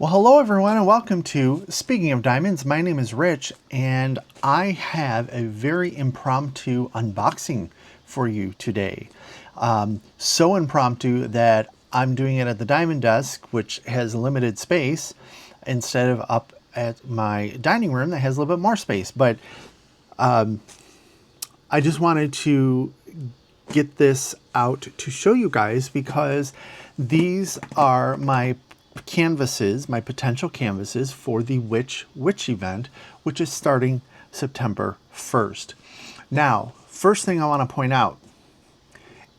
Well, hello everyone and welcome to Speaking of Diamonds. My name is Rich and I have a very impromptu unboxing for you today. So impromptu that I'm doing it at the diamond desk, which has limited space, instead of up at my dining room that has a little bit more space. But I just wanted to get this out to show you guys because these are my canvases, my potential canvases for the Witch event, which is starting September 1st. Now, first thing I want to point out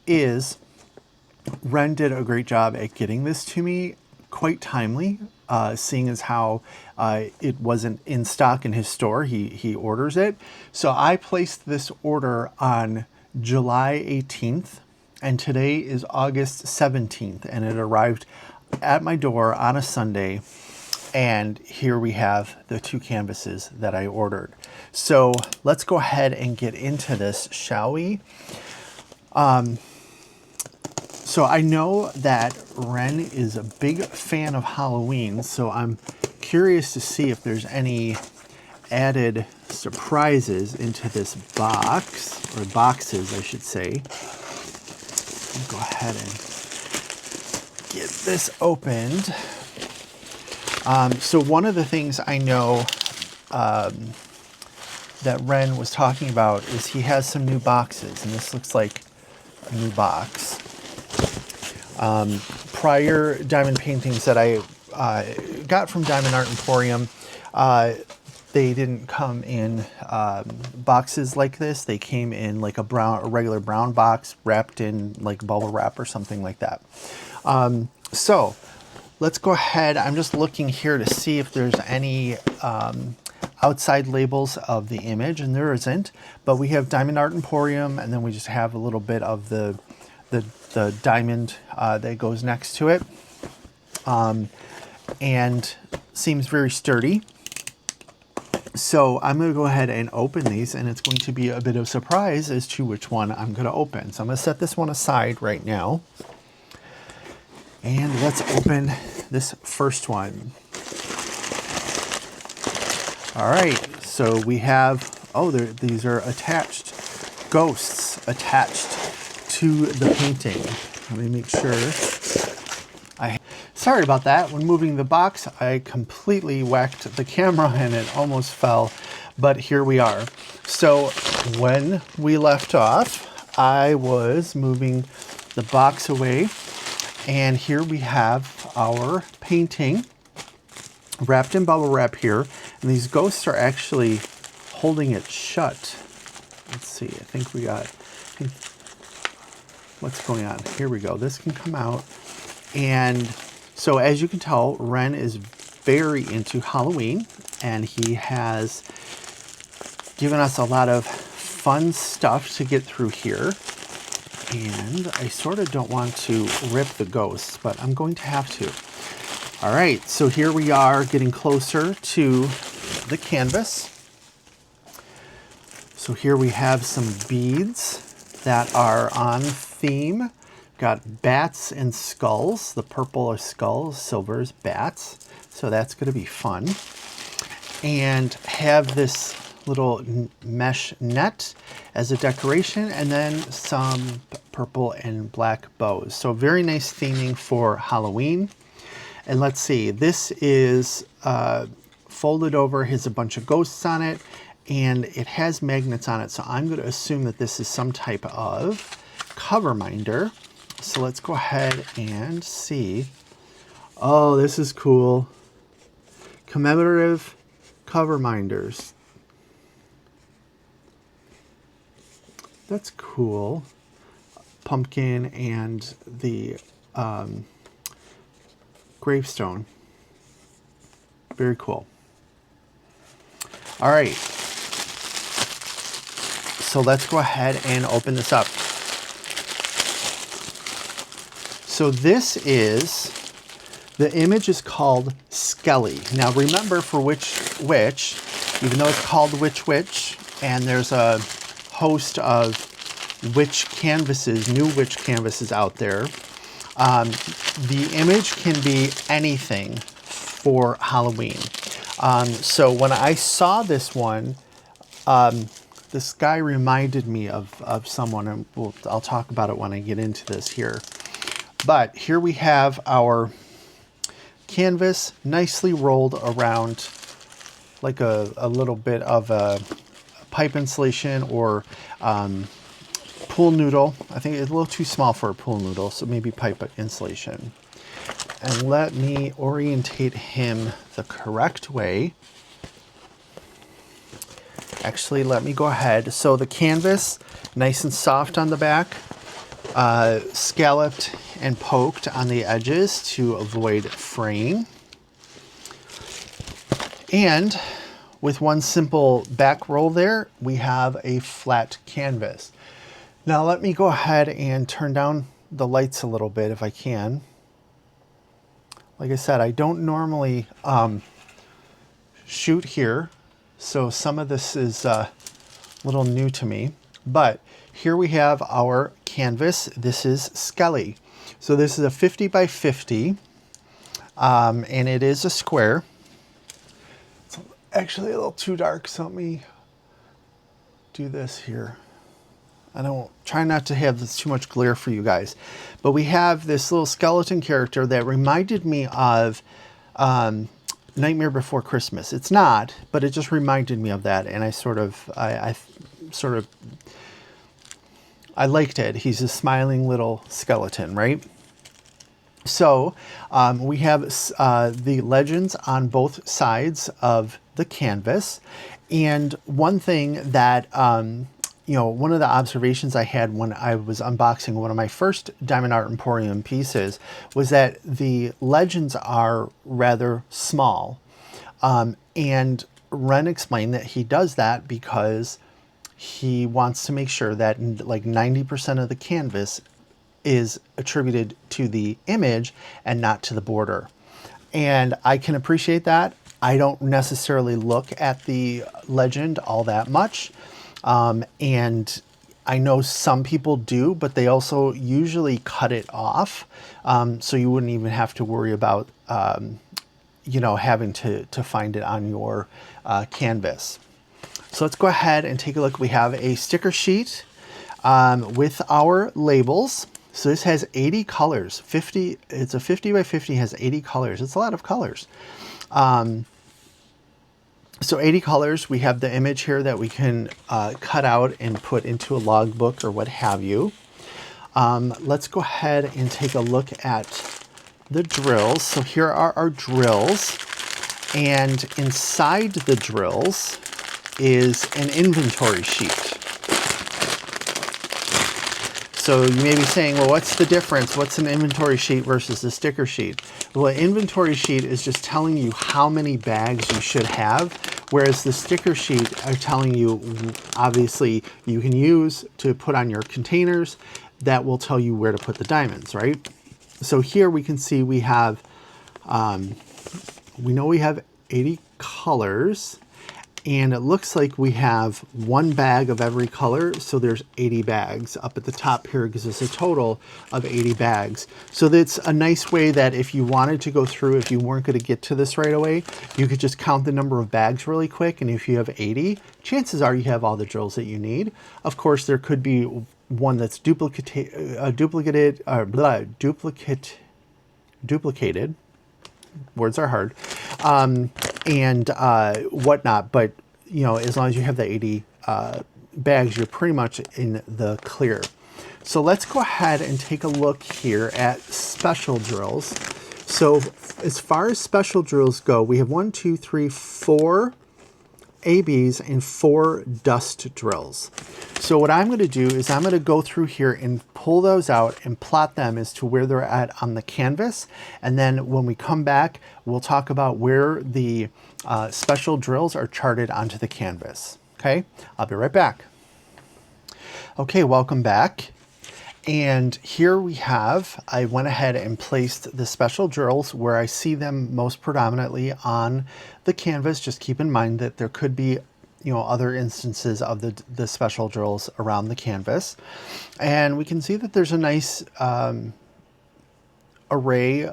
is Ren did a great job at getting this to me quite timely, seeing as how it wasn't in stock in his store. He orders it. So I placed this order on July 18th, and today is August 17th, and it arrived at my door on a Sunday, and here we have the two canvases that I ordered. So let's go ahead and get into this, shall we? So I know that Ren is a big fan of Halloween, so I'm curious to see if there's any added surprises into this box, or boxes I should say. Go ahead and get this opened. So one of the things I know that Ren was talking about is he has some new boxes, and this looks like a new box. Prior diamond paintings that I got from Diamond Art Emporium, they didn't come in boxes like this. They came in like a regular brown box wrapped in like bubble wrap or something like that. So let's go ahead. I'm just looking here to see if there's any outside labels of the image, and there isn't, but we have Diamond Art Emporium, and then we just have a little bit of the diamond that goes next to it, and seems very sturdy. So I'm going to go ahead and open these, and it's going to be a bit of a surprise as to which one I'm going to open. So I'm going to set this one aside right now, and let's open this first one. All right, so we have, these are attached, ghosts attached to the painting. Let me make sure. Sorry about that. When moving the box, I completely whacked the camera and it almost fell, but here we are. So when we left off, I was moving the box away, and here we have our painting wrapped in bubble wrap here, and these ghosts are actually holding it shut. Let's see, I think we got, what's going on? Here we go. This can come out. And so as you can tell, Ren is very into Halloween, and he has given us a lot of fun stuff to get through here. And I sort of don't want to rip the ghosts, but I'm going to have to. All right, so here we are getting closer to the canvas. So here we have some beads that are on theme. Got bats and skulls. The purple is skulls, silver is bats. So that's going to be fun. And have this little mesh net as a decoration, and then some purple and black bows. So very nice theming for Halloween. And let's see, this is folded over, has a bunch of ghosts on it, and it has magnets on it. So I'm going to assume that this is some type of cover minder. So let's go ahead and see. Oh, this is cool. Commemorative cover minders. That's cool. Pumpkin and the gravestone. Very cool. All right. So let's go ahead and open this up. So this is, the image is called Skelly. Now remember, for Witch, even though it's called Witch, and there's a host of witch canvases, new witch canvases out there, the image can be anything for Halloween. So when I saw this one, this guy reminded me of someone, and I'll talk about it when I get into this here. But here we have our canvas nicely rolled around like a little bit of a pipe insulation or pool noodle. I think it's a little too small for a pool noodle, so maybe pipe insulation. And let me orientate him the correct way. Actually, let me go ahead. So the canvas, nice and soft on the back, scalloped and poked on the edges to avoid fraying. And with one simple back roll there, we have a flat canvas. Now let me go ahead and turn down the lights a little bit if I can. Like I said, I don't normally shoot here, so some of this is a little new to me. But here we have our canvas. This is Skelly. So this is a 50 by 50, and it is a square. It's actually a little too dark, so let me do this here. I don't try not to have this too much glare for you guys, but we have this little skeleton character that reminded me of Nightmare Before Christmas. It's not, but it just reminded me of that, and I liked it. He's a smiling little skeleton, right? So we have the legends on both sides of the canvas, and one thing that one of the observations I had when I was unboxing one of my first Diamond Art Emporium pieces was that the legends are rather small. And Ren explained that he does that because he wants to make sure that like 90% of the canvas is attributed to the image and not to the border. And I can appreciate that. I don't necessarily look at the legend all that much. And I know some people do, but they also usually cut it off. So you wouldn't even have to worry about, having to find it on your canvas. So let's go ahead and take a look. We have a sticker sheet with our labels. So this has 80 colors. It's a 50 by 50, has 80 colors. It's a lot of colors. So 80 colors. We have the image here that we can cut out and put into a logbook or what have you. Let's go ahead and take a look at the drills. So here are our drills, and inside the drills is an inventory sheet. So you may be saying, well, what's the difference? What's an inventory sheet versus a sticker sheet? Well, an inventory sheet is just telling you how many bags you should have, whereas the sticker sheet are telling you, obviously, you can use to put on your containers that will tell you where to put the diamonds, right? So here we can see we have, we know we have 80 colors, and it looks like we have one bag of every color, so there's 80 bags. Up at the top here gives us a total of 80 bags. So that's a nice way that if you wanted to go through, if you weren't going to get to this right away, you could just count the number of bags really quick, and if you have 80, chances are you have all the drills that you need. Of course, there could be one that's duplicated, words are hard, and whatnot, but as long as you have the 80 bags, you're pretty much in the clear. So let's go ahead and take a look here at special drills. So as far as special drills go, we have 1, 2, 3, 4 ABs and 4 dust drills. So what I'm going to do is I'm going to go through here and pull those out and plot them as to where they're at on the canvas. And then when we come back, we'll talk about where the special drills are charted onto the canvas. Okay, I'll be right back. Okay, welcome back. And here we have, I went ahead and placed the special drills where I see them most predominantly on the canvas. Just keep in mind that there could be, other instances of the special drills around the canvas. And we can see that there's a nice array,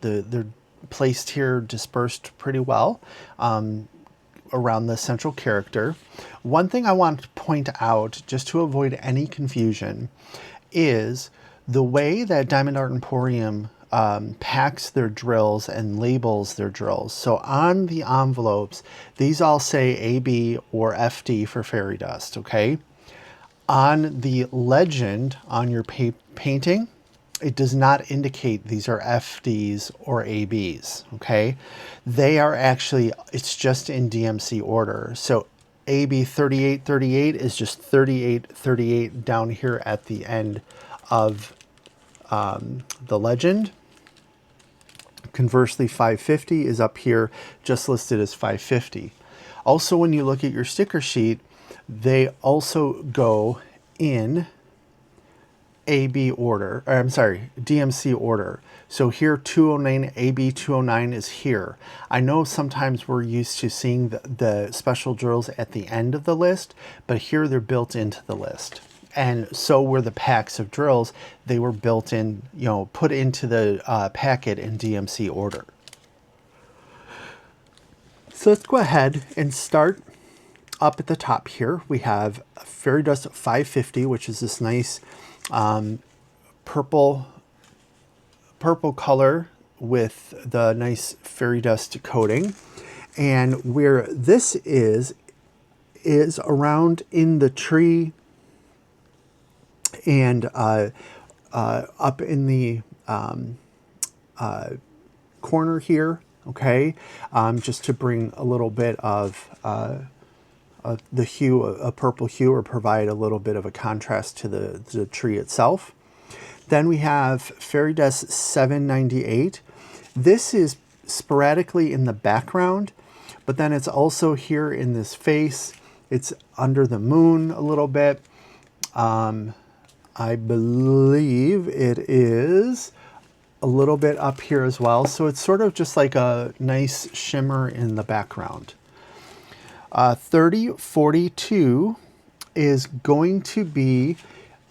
they're placed here dispersed pretty well around the central character. One thing I want to point out, just to avoid any confusion, is the way that Diamond Art Emporium packs their drills and labels their drills. So on the envelopes, these all say AB or FD for fairy dust, okay? On the legend on your painting, it does not indicate these are FDs or ABs, okay? They are actually, it's just in DMC order. So AB 3838 is just 3838 down here at the end of the legend. Conversely, 550 is up here, just listed as 550. Also, when you look at your sticker sheet, they also go in AB order, or I'm sorry, DMC order. So here 209, AB 209 is here. I know sometimes we're used to seeing the special drills at the end of the list, but here they're built into the list. And so were the packs of drills. They were built in, you know, put into the packet in DMC order. So let's go ahead and start up at the top here. We have Fairy Dust 550, which is this nice purple color with the nice fairy dust coating. And where this is around in the tree and up in the corner here, okay, just to bring a little bit of the hue, a purple hue, or provide a little bit of a contrast to the tree itself. Then we have Fairy Dust 798. This is sporadically in the background, but then it's also here in this face. It's under the moon a little bit. I believe it is a little bit up here as well. So it's sort of just like a nice shimmer in the background. 3042 is going to be,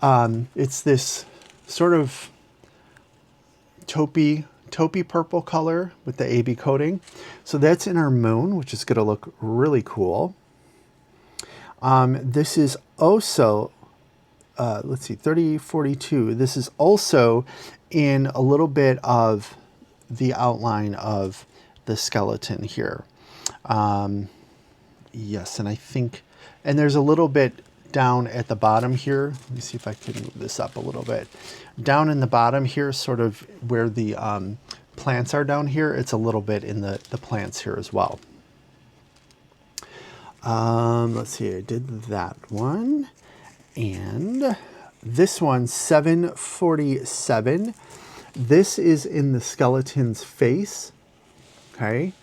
it's this sort of taupey purple color with the AB coating. So that's in our moon, which is going to look really cool. This is also, let's see, 3042. This is also in a little bit of the outline of the skeleton here. Yes, and I think, and there's a little bit down at the bottom here. Let me see if I can move this up a little bit. Down in the bottom here, sort of where the plants are down here, it's a little bit in the plants here as well. Let's see, I did that one. And this one, 747. This is in the skeleton's face, okay?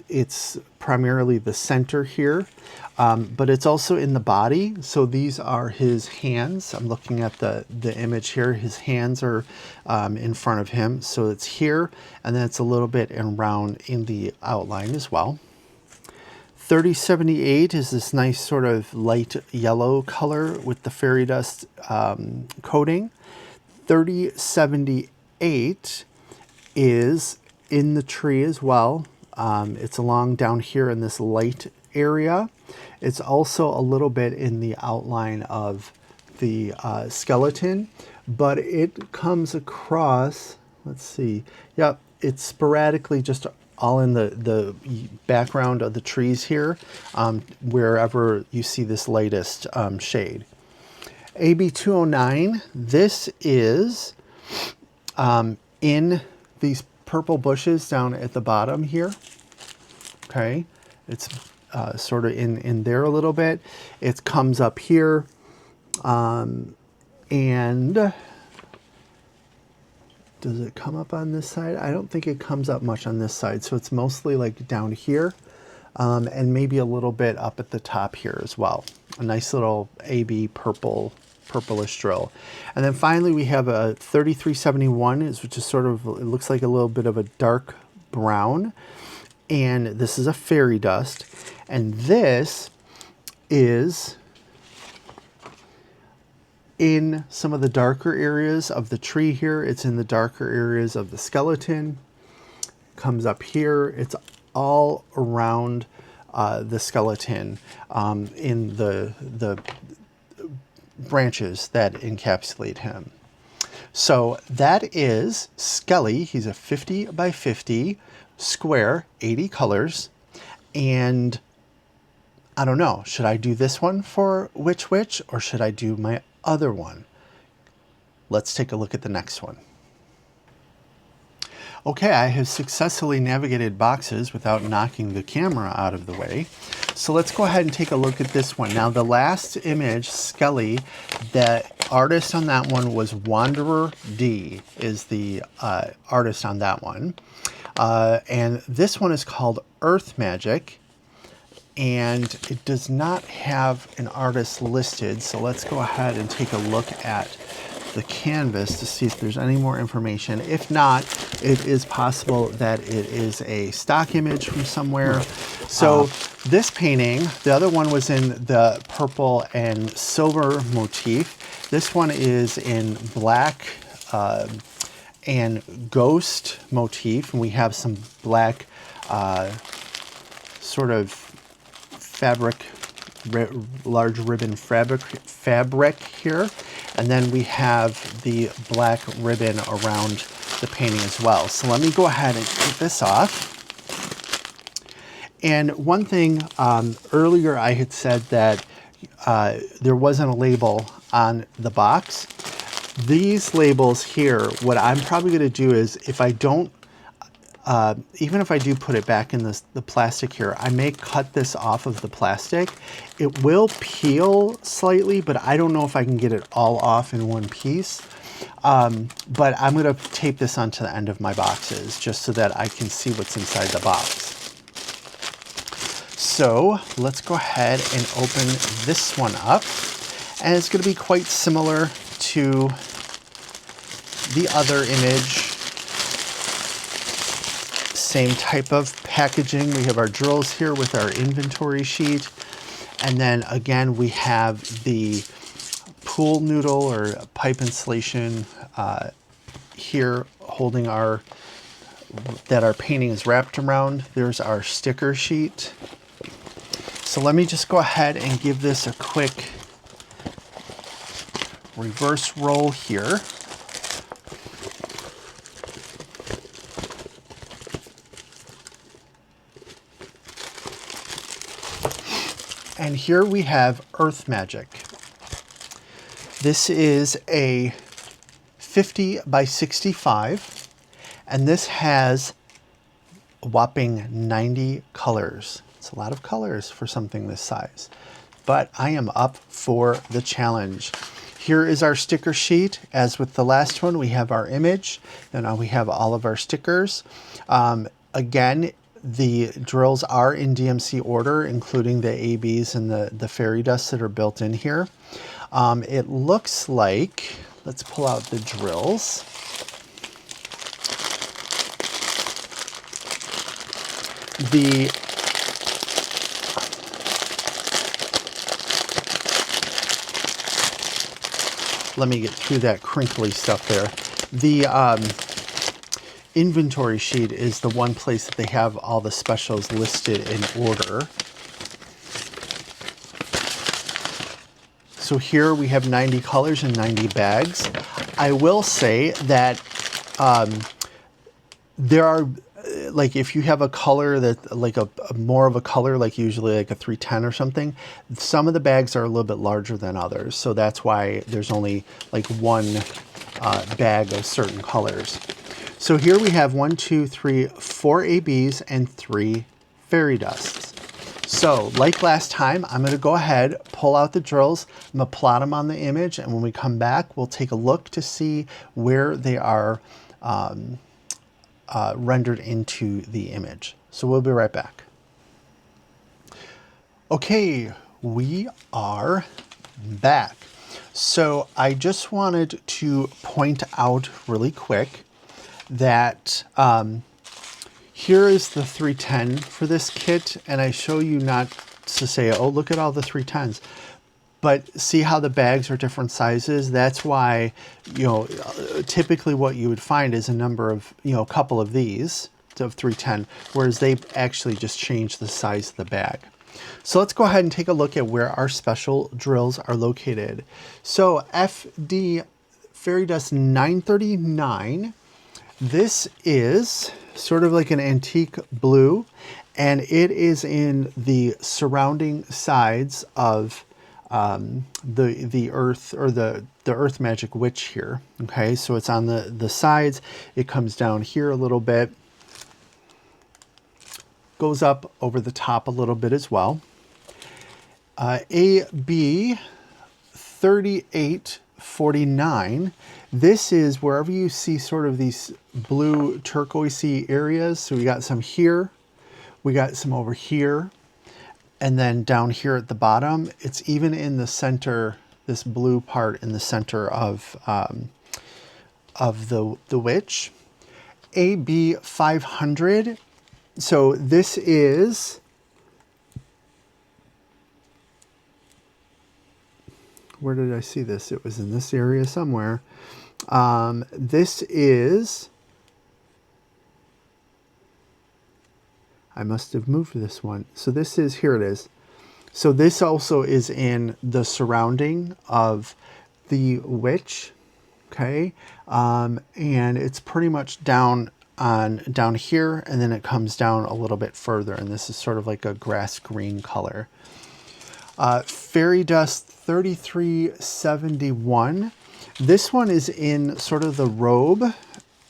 It's primarily the center here, but it's also in the body. So these are his hands. I'm looking at the image here. His hands are in front of him. So it's here, and then it's a little bit around in the outline as well. 3078 is this nice sort of light yellow color with the fairy dust coating. 3078 is in the tree as well. It's along down here in this light area. It's also a little bit in the outline of the skeleton, but it comes across, let's see, yep, it's sporadically just all in the background of the trees here, wherever you see this lightest shade. AB 209, this is in these purple bushes down at the bottom here. Okay, it's sort of in there a little bit. It comes up here, and does it come up on this side? I don't think it comes up much on this side, so it's mostly like down here, and maybe a little bit up at the top here as well. A nice little AB purplish drill. And then finally we have a 3371, which is sort of, it looks like a little bit of a dark brown. And this is a fairy dust. And this is in some of the darker areas of the tree here. It's in the darker areas of the skeleton. comes up here. It's all around the skeleton in the branches that encapsulate him. So that is Skelly. He's a 50 by 50 square, 80 colors. And I don't know, should I do this one for Witch or should I do my other one? Let's take a look at the next one. Okay, I have successfully navigated boxes without knocking the camera out of the way. So let's go ahead and take a look at this one. Now the last image, Skelly, the artist on that one was Wanderer D, is the artist on that one. And this one is called Earth Magic, and it does not have an artist listed. So let's go ahead and take a look at the canvas to see if there's any more information. If not, it is possible that it is a stock image from somewhere. So this painting, the other one was in the purple and silver motif. This one is in black and ghost motif, and we have some black sort of fabric, large ribbon fabric here. And then we have the black ribbon around the painting as well. So let me go ahead and take this off. And one thing, earlier I had said that there wasn't a label on the box. These labels here, what I'm probably going to do is, if I don't, even if I do put it back in the plastic here, I may cut this off of the plastic. It will peel slightly, but I don't know if I can get it all off in one piece. But I'm going to tape this onto the end of my boxes just so that I can see what's inside the box. So let's go ahead and open this one up. And it's going to be quite similar to the other image. Same type of packaging. We have our drills here with our inventory sheet. And then again, we have the pool noodle or pipe insulation here holding that our painting is wrapped around. There's our sticker sheet. So let me just go ahead and give this a quick reverse roll here. And here we have Earth Magic. This is a 50 by 65, and this has a whopping 90 colors. It's a lot of colors for something this size, but I am up for the challenge. Here is our sticker sheet. As with the last one, we have our image, and now we have all of our stickers. Again, the drills are in DMC order, including the ABs and the fairy dust that are built in here. It looks like, let's pull out the drills. Let me get through that crinkly stuff there. The inventory sheet is the one place that they have all the specials listed in order. So here we have 90 colors and 90 bags. I will say that there are, like, if you have a color that, like a more of a color, like usually like a 310 or something, some of the bags are a little bit larger than others. So that's why there's only like one bag of certain colors. So here we have 4 ABs and 3 fairy dusts. So like last time, I'm going to go ahead, pull out the drills, I'm going to plot them on the image, and when we come back, we'll take a look to see where they are rendered into the image. So we'll be right back. Okay, we are back. So I just wanted to point out really quick that here is the 310 for this kit, and I show you not to say, oh, look at all the 310s, but see how the bags are different sizes. That's why, you know, typically what you would find is a number of, you know, a couple of these, of 310, whereas they actually just changed the size of the bag. So let's go ahead and take a look at where our special drills are located. So FD Fairy Dust 939, this is sort of like an antique blue, and it is in the surrounding sides of the earth, or the earth magic witch here. Okay, so it's on the sides. It comes down here a little bit, goes up over the top a little bit as well. AB 3849. This is wherever you see sort of these blue turquoisey areas. So we got some here, we got some over here, and then down here at the bottom. It's even in the center, this blue part in the center of the witch. AB 500. So this is, where did I see this? It was in this area somewhere. This is, I must have moved this one. So this is, here it is. So this also is in the surrounding of the witch. Okay. And it's pretty much down here, and then it comes down a little bit further, and this is sort of like a grass green color. Fairy Dust 3371. This one is in sort of the robe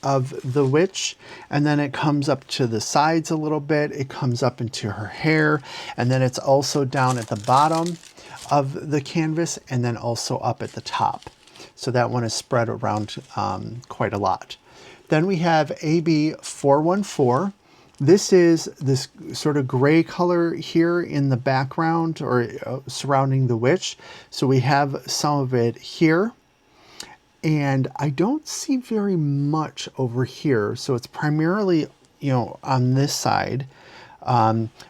of the witch, and then it comes up to the sides a little bit. It comes up into her hair, and then it's also down at the bottom of the canvas, and then also up at the top. So that one is spread around quite a lot. Then we have AB 414. This is this sort of gray color here in the background, or surrounding the witch. So we have some of it here, and I don't see very much over here. So it's primarily, on this side.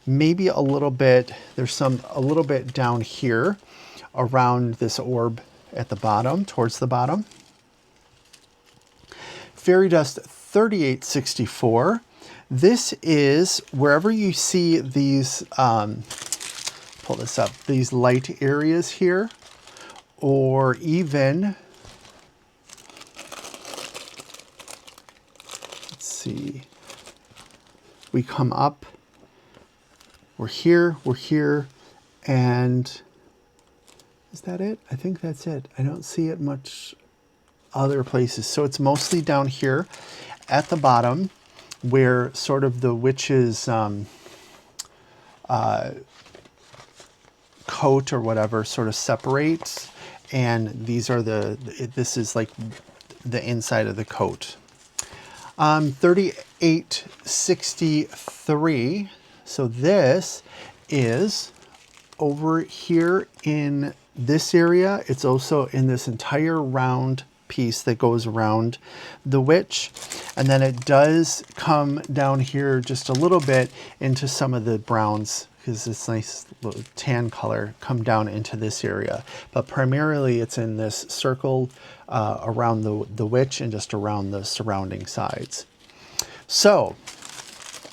Maybe a little bit, there's a little bit down here around this orb at the bottom, towards the bottom. Fairy Dust 3864. This is wherever you see these, pull this up, these light areas here, or even, let's see, we come up, we're here, and is that it? I think that's it. I don't see it much other places. So it's mostly down here at the bottom, where sort of the witch's coat or whatever sort of separates, and these are this is like the inside of the coat. 3863. So this is over here in this area. It's also in this entire round piece that goes around the witch, and then it does come down here just a little bit into some of the browns, because this nice little tan color come down into this area, but primarily it's in this circle around the witch and just around the surrounding sides. So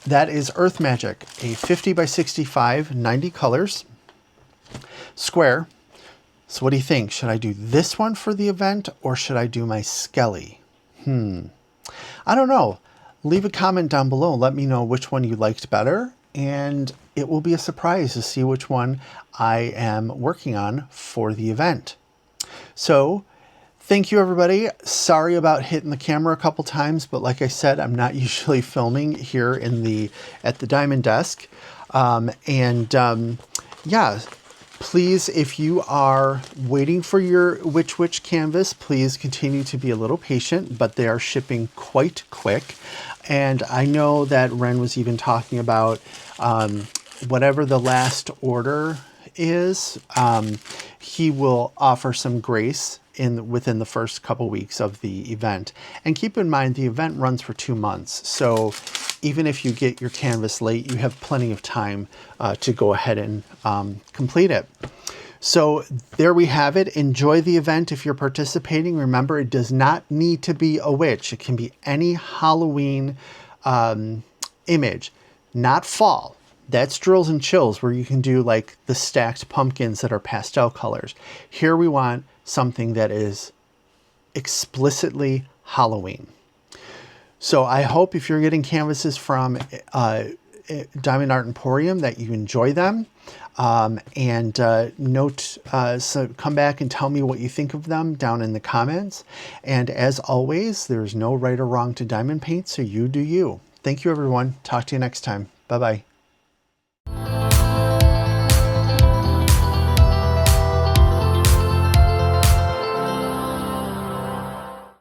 that is Earth Magic, a 50 by 65, 90 colors, square. So what do you think? Should I do this one for the event, or should I do my Skelly? I don't know. Leave a comment down below and let me know which one you liked better, and it will be a surprise to see which one I am working on for the event. So thank you, everybody. Sorry about hitting the camera a couple times, but like I said, I'm not usually filming here at the Diamond Desk. Yeah. Please, if you are waiting for your Witch canvas, please continue to be a little patient, but they are shipping quite quick. And I know that Ren was even talking about whatever the last order is, he will offer some grace within the first couple weeks of the event. And keep in mind, the event runs for 2 months. So even if you get your canvas late, you have plenty of time to go ahead and complete it. So there we have it. Enjoy the event if you're participating. Remember, it does not need to be a witch. It can be any Halloween image, not fall. That's Drills and Chills, where you can do like the stacked pumpkins that are pastel colors. Here we want something that is explicitly Halloween. So I hope if you're getting canvases from Diamond Art Emporium that you enjoy them. So come back and tell me what you think of them down in the comments. And as always, there's no right or wrong to diamond paint, so you do you. Thank you, everyone. Talk to you next time. Bye-bye.